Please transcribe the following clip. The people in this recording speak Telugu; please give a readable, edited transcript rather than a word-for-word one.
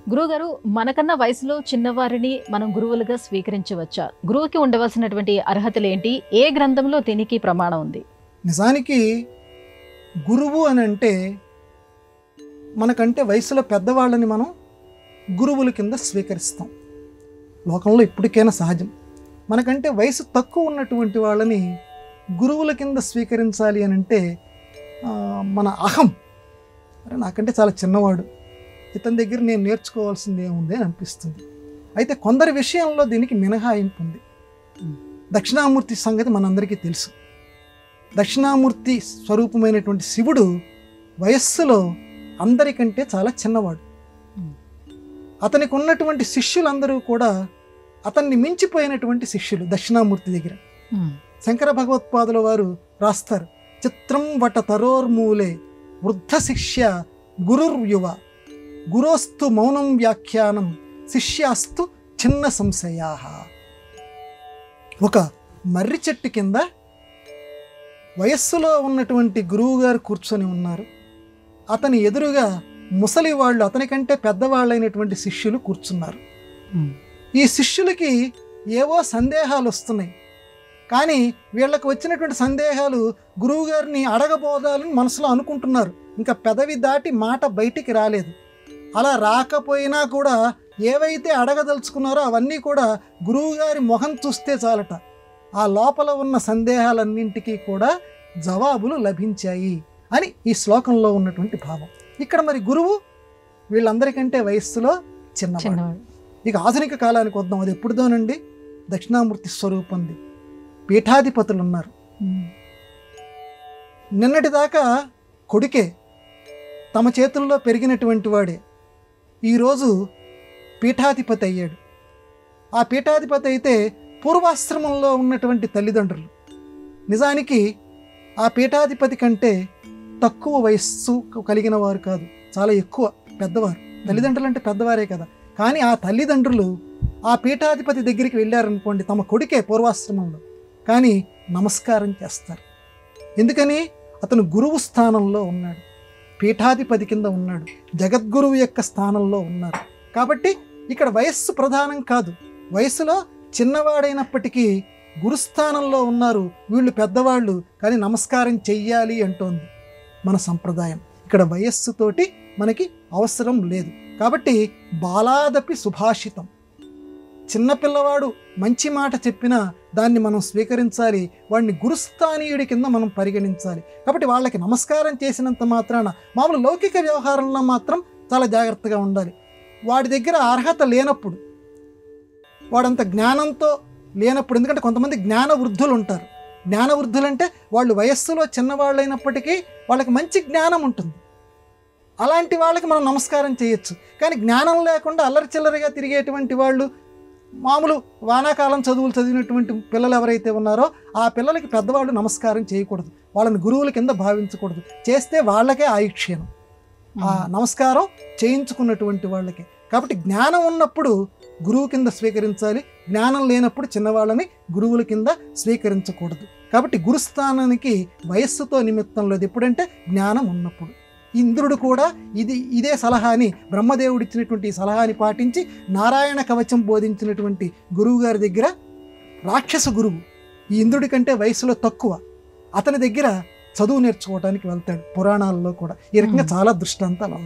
గురువుగారు, మనకన్నా వయసులో చిన్నవారిని మనం గురువులుగా స్వీకరించవచ్చా? గురువుకి ఉండవలసినటువంటి అర్హతలేంటి? ఏ గ్రంథంలో దీనికి ప్రమాణం ఉంది? నిజానికి గురువు అని అంటే మనకంటే వయసులో పెద్దవాళ్ళని మనం గురువుల కింద స్వీకరిస్తాం. లోకంలో ఇప్పటికైనా సహజం. మనకంటే వయసు తక్కువ ఉన్నటువంటి వాళ్ళని గురువుల కింద స్వీకరించాలి అని అంటే మన అహం, అరే నాకంటే చాలా చిన్నవాడు, ఇతని దగ్గర నేను నేర్చుకోవాల్సింది ఏముంది అని అనిపిస్తుంది. అయితే కొందరి విషయంలో దీనికి మినహాయింపు ఉంది. దక్షిణామూర్తి సంగతి మనందరికీ తెలుసు. దక్షిణామూర్తి స్వరూపమైనటువంటి శివుడు వయస్సులో అందరికంటే చాలా చిన్నవాడు. అతనికి ఉన్నటువంటి శిష్యులందరూ కూడా అతన్ని మించిపోయినటువంటి శిష్యులు. దక్షిణామూర్తి దగ్గర శంకర భగవత్పాదుల వారు రాస్తారు, చిత్రం వట తరోర్మూలే వృద్ధ శిష్య గురుర్యువ గురోస్తు మౌనం వ్యాఖ్యానం శిష్యాస్తు చిన్న సంశయా. ఒక మర్రి చెట్టు కింద వయస్సులో ఉన్నటువంటి గురువు గారు కూర్చొని ఉన్నారు. అతని ఎదురుగా ముసలి వాళ్ళు, అతనికంటే పెద్దవాళ్ళైనటువంటి శిష్యులు కూర్చున్నారు. ఈ శిష్యులకి ఏవో సందేహాలు వస్తున్నాయి. కానీ వీళ్ళకి వచ్చినటువంటి సందేహాలు గురువుగారిని అడగబోదాలని మనసులో అనుకుంటున్నారు. ఇంకా పెదవి దాటి మాట బయటికి రాలేదు. అలా రాకపోయినా కూడా ఏవైతే అడగదలుచుకున్నారో అవన్నీ కూడా గురువుగారి మొహం చూస్తే చాలట, ఆ లోపల ఉన్న సందేహాలన్నింటికీ కూడా జవాబులు లభించాయి అని ఈ శ్లోకంలో ఉన్నటువంటి భావం. ఇక్కడ మరి గురువు వీళ్ళందరికంటే వయస్సులో చిన్నవాడు. ఇక ఆధునిక కాలానికి వద్దాం. అది ఎప్పుడుదోనండి, దక్షిణామూర్తి స్వరూపంది. పీఠాధిపతులు ఉన్నారు. నిన్నటిదాకా కొడుకే, తమ చేతుల్లో పెరిగినటువంటి వాడే ఈరోజు పీఠాధిపతి అయ్యాడు. ఆ పీఠాధిపతి అయితే పూర్వాశ్రమంలో ఉన్నటువంటి తల్లిదండ్రులు నిజానికి ఆ పీఠాధిపతి కంటే తక్కువ వయస్సు కలిగిన వారు కాదు, చాలా ఎక్కువ పెద్దవారు. తల్లిదండ్రులు అంటే పెద్దవారే కదా. కానీ ఆ తల్లిదండ్రులు ఆ పీఠాధిపతి దగ్గరికి వెళ్ళారనుకోండి, తమ కొడుకే పూర్వాశ్రమంలో, కానీ నమస్కారం చేస్తారు. ఎందుకని? అతను గురువు స్థానంలో ఉన్నాడు, పీఠాధిపతి కింద ఉన్నాడు, జగద్గురువు యొక్క స్థానంలో ఉన్నారు. కాబట్టి ఇక్కడ వయస్సు ప్రధానం కాదు. వయసులో చిన్నవాడైనప్పటికీ గురుస్థానంలో ఉన్నారు, వీళ్ళు పెద్దవాళ్ళు, కానీ నమస్కారం చెయ్యాలి అంటోంది మన సంప్రదాయం. ఇక్కడ వయస్సుతోటి మనకి అవసరం లేదు. కాబట్టి బాలాదపి సుభాషితం, చిన్నపిల్లవాడు మంచి మాట చెప్పినా దాన్ని మనం స్వీకరించాలి, వాడిని గురుస్థానీయుడి కింద మనం పరిగణించాలి. కాబట్టి వాళ్ళకి నమస్కారం చేసినంత మాత్రాన మామూలు లౌకిక వ్యవహారంలో మాత్రం చాలా జాగ్రత్తగా ఉండాలి. వాడి దగ్గర అర్హత లేనప్పుడు, వాడంత జ్ఞానంతో లేనప్పుడు, ఎందుకంటే కొంతమంది జ్ఞాన వృద్ధులు ఉంటారు. జ్ఞాన వృద్ధులు అంటే వాళ్ళు వయస్సులో చిన్నవాళ్ళైనప్పటికీ వాళ్ళకి మంచి జ్ఞానం ఉంటుంది. అలాంటి వాళ్ళకి మనం నమస్కారం చేయొచ్చు. కానీ జ్ఞానం లేకుండా అల్లరి చిల్లరిగా తిరిగేటువంటి వాళ్ళు, మామూలు వానాకాలం చదువులు చదివినటువంటి పిల్లలు ఎవరైతే ఉన్నారో ఆ పిల్లలకి పెద్దవాళ్ళు నమస్కారం చేయకూడదు, వాళ్ళని గురువుల కింద భావించకూడదు. చేస్తే వాళ్ళకే ఆయుక్షీణం, ఆ నమస్కారం చేయించుకున్నటువంటి వాళ్ళకి. కాబట్టి జ్ఞానం ఉన్నప్పుడు గురువు కింద స్వీకరించాలి, జ్ఞానం లేనప్పుడు చిన్నవాళ్ళని గురువుల కింద స్వీకరించకూడదు. కాబట్టి గురుస్థానానికి వయస్సుతో నిమిత్తం లేదు, ఎప్పుడంటే జ్ఞానం ఉన్నప్పుడు. ఇంద్రుడు కూడా ఇదే సలహాని, బ్రహ్మదేవుడు ఇచ్చినటువంటి ఈ సలహాని పాటించి నారాయణ కవచం బోధించినటువంటి గురువు గారి దగ్గర, రాక్షస గురువు ఈ ఇంద్రుడి కంటే వయసులో తక్కువ, అతని దగ్గర చదువు నేర్చుకోవడానికి వెళ్తాడు. పురాణాల్లో కూడా ఈ రకంగా చాలా దృష్టాంతాలు ఉన్నాయి.